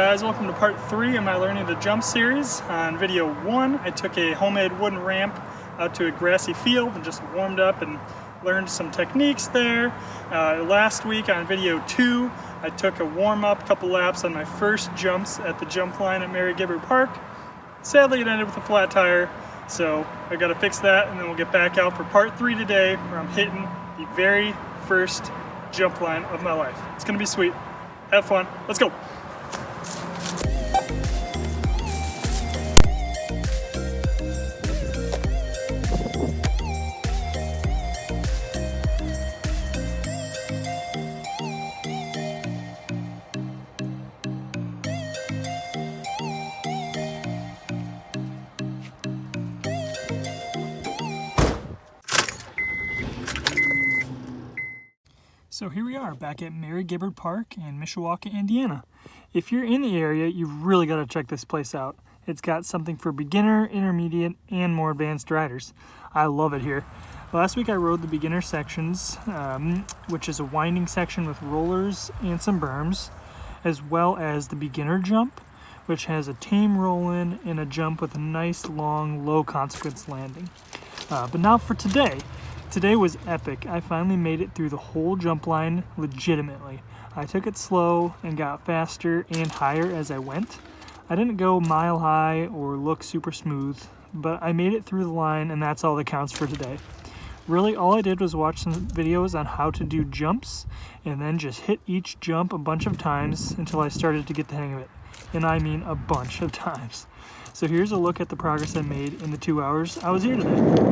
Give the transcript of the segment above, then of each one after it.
guys, welcome to part 3 of my Learning to Jump series. On video 1, I took a homemade wooden ramp out to a grassy field and just warmed up and learned some techniques there. Last week on video 2, I took a warm-up, couple laps on my first jumps at the jump line at Mary Gibbard Park. Sadly, it ended with a flat tire, so I gotta fix that, and then we'll get back out for part 3 today, where I'm hitting the very first jump line of my life. It's gonna be sweet. Have fun. Let's go. So here we are back at Mary Gibbard Park in Mishawaka, Indiana. If you're in the area, you've really got to check this place out. It's got something for beginner, intermediate, and more advanced riders. I love it here. Last week I rode the beginner sections, which is a winding section with rollers and some berms, as well as the beginner jump, which has a tame roll-in and a jump with a nice, long, low consequence landing. But now for today. Today was epic. I finally made it through the whole jump line legitimately. I took it slow and got faster and higher as I went. I didn't go mile high or look super smooth, but I made it through the line, and that's all that counts for today. Really, all I did was watch some videos on how to do jumps and then just hit each jump a bunch of times until I started to get the hang of it. And I mean a bunch of times. So here's a look at the progress I made in the 2 hours I was here today.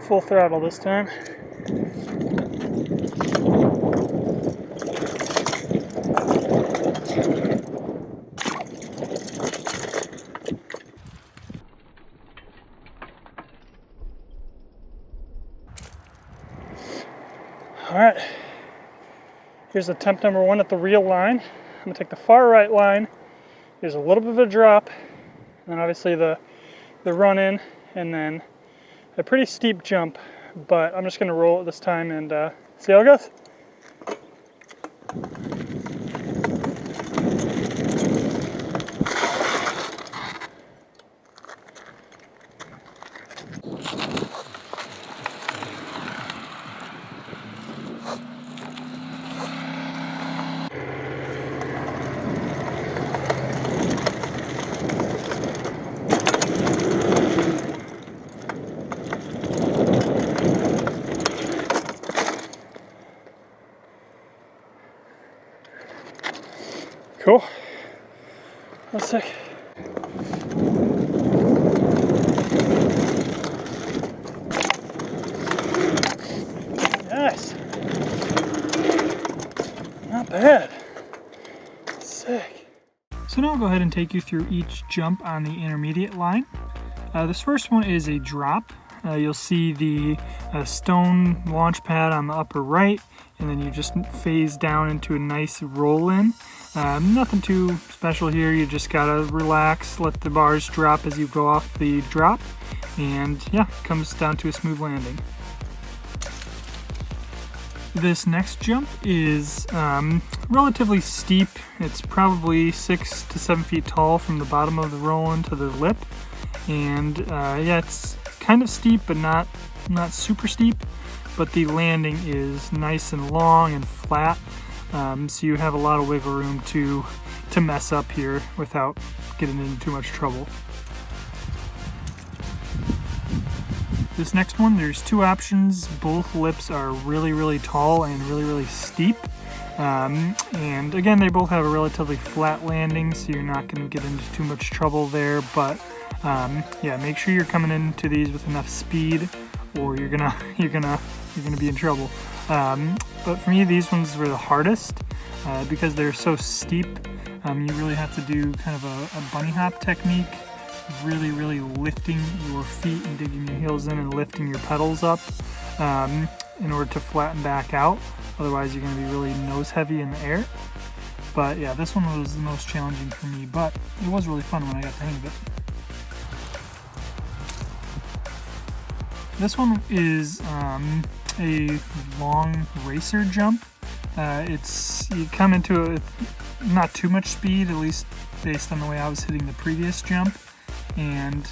Full throttle this time. All right, here's attempt number 1 at the real line. I'm gonna take the far right line. There's a little bit of a drop, and then obviously the run in, and then a pretty steep jump, but I'm just gonna roll it this time and see how it goes. Cool. That's sick. Nice. Not bad. Sick. So now I'll go ahead and take you through each jump on the intermediate line. This first one is a drop. You'll see the stone launch pad on the upper right, and then you just phase down into a nice roll-in. Nothing too special here. You just gotta relax, let the bars drop as you go off the drop, and yeah, it comes down to a smooth landing. This next jump is relatively steep. It's probably 6 to 7 feet tall from the bottom of the roll-in to the lip, and yeah, it's kind of steep, but not super steep. But the landing is nice and long and flat, so you have a lot of wiggle room to mess up here without getting into too much trouble. This next one, there's 2 options. Both lips are really tall and really steep. And again, they both have a relatively flat landing, so you're not going to get into too much trouble there. But yeah, make sure you're coming into these with enough speed, or you're gonna be in trouble. But for me, these ones were the hardest because they're so steep. You really have to do kind of a bunny hop technique, really lifting your feet and digging your heels in and lifting your pedals up in order to flatten back out. Otherwise, you're going to be really nose heavy in the air. But yeah, this one was the most challenging for me, but it was really fun when I got the hang of it. This one is a long racer jump. You come into it not too much speed, at least based on the way I was hitting the previous jump, and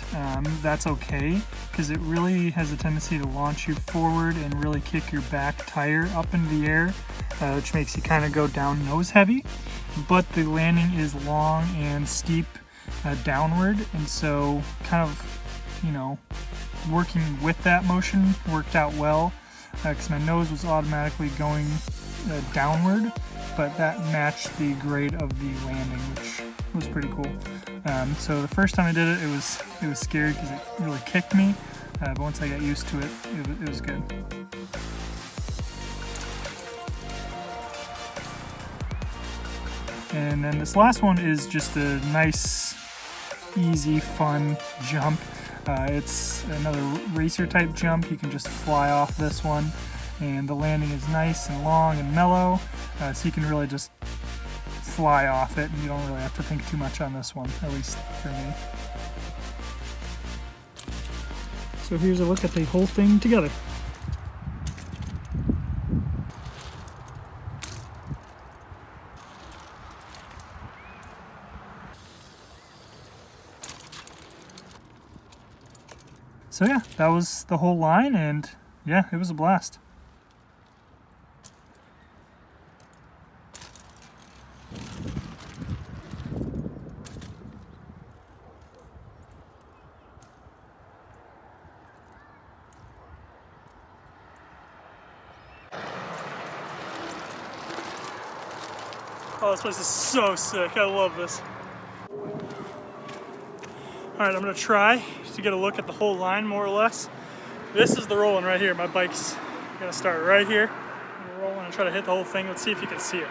that's okay because it really has a tendency to launch you forward and really kick your back tire up into the air, which makes you kind of go down nose heavy. But the landing is long and steep downward, and so kind of, you know, working with that motion worked out well because my nose was automatically going downward, but that matched the grade of the landing, which was pretty cool. So the first time I did it, it was scary because it really kicked me, but once I got used to it, it was good. And then this last one is just a nice, easy, fun jump. It's another racer type jump. You can just fly off this one, and the landing is nice and long and mellow, so you can really just fly off it, and you don't really have to think too much on this one, at least for me. So here's a look at the whole thing together. So yeah, that was the whole line, and yeah, it was a blast. Oh, this place is so sick. I love this. All right, I'm gonna try to get a look at the whole line more or less. This is the rolling right here. My bike's gonna start right here. I'm gonna roll and try to hit the whole thing. Let's see if you can see it.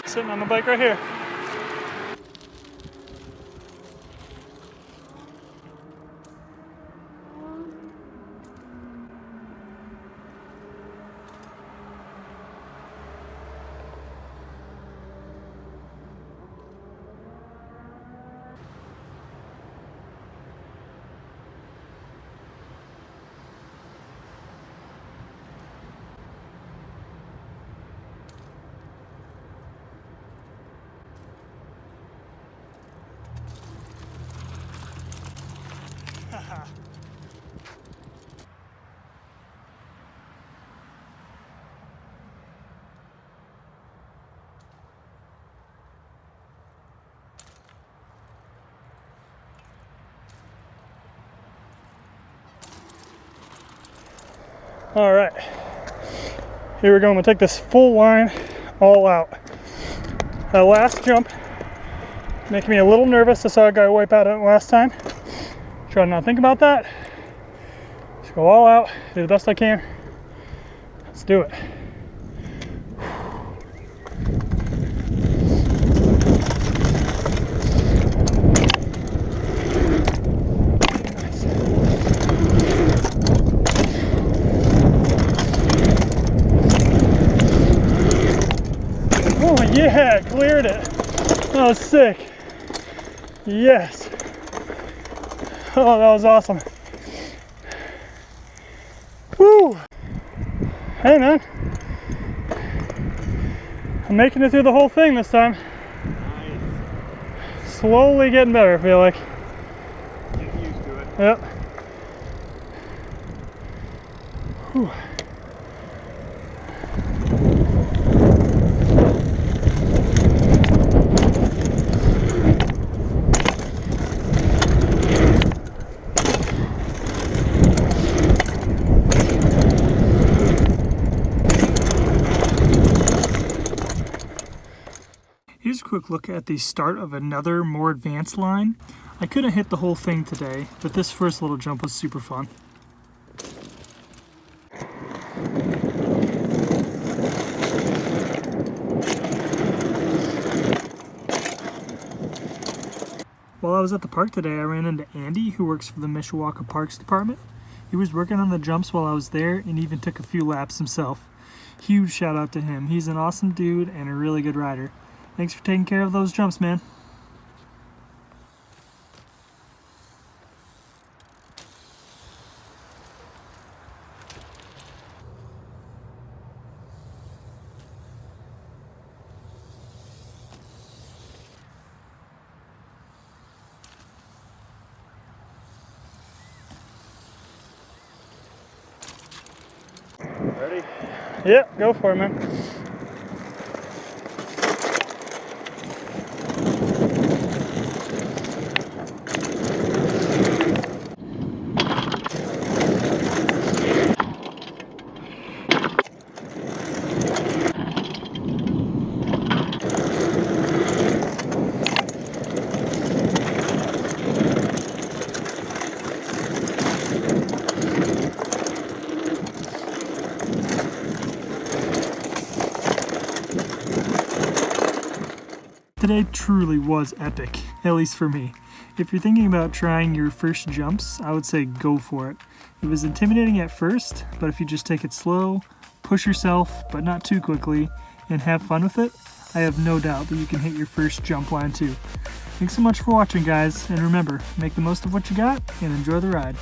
Sitting on the bike right here. All right, here we go. I'm gonna take this full line all out. That last jump making me a little nervous. I saw a guy wipe out it last time. Try to not think about that. Just go all out, do the best I can. Let's do it. Yeah, cleared it. That was sick. Yes. Oh, that was awesome. Woo! Hey, man. I'm making it through the whole thing this time. Nice. Slowly getting better, I feel like. Getting used to it. Yep. Whew. Here's a quick look at the start of another more advanced line. I couldn't hit the whole thing today, but this first little jump was super fun. While I was at the park today, I ran into Andy, who works for the Mishawaka Parks Department. He was working on the jumps while I was there and even took a few laps himself. Huge shout out to him. He's an awesome dude and a really good rider. Thanks for taking care of those jumps, man. Ready? Yep, go for it, man. Today truly was epic, at least for me. If you're thinking about trying your first jumps, I would say go for it. It was intimidating at first, but if you just take it slow, push yourself, but not too quickly, and have fun with it, I have no doubt that you can hit your first jump line too. Thanks so much for watching, guys, and remember, make the most of what you got and enjoy the ride.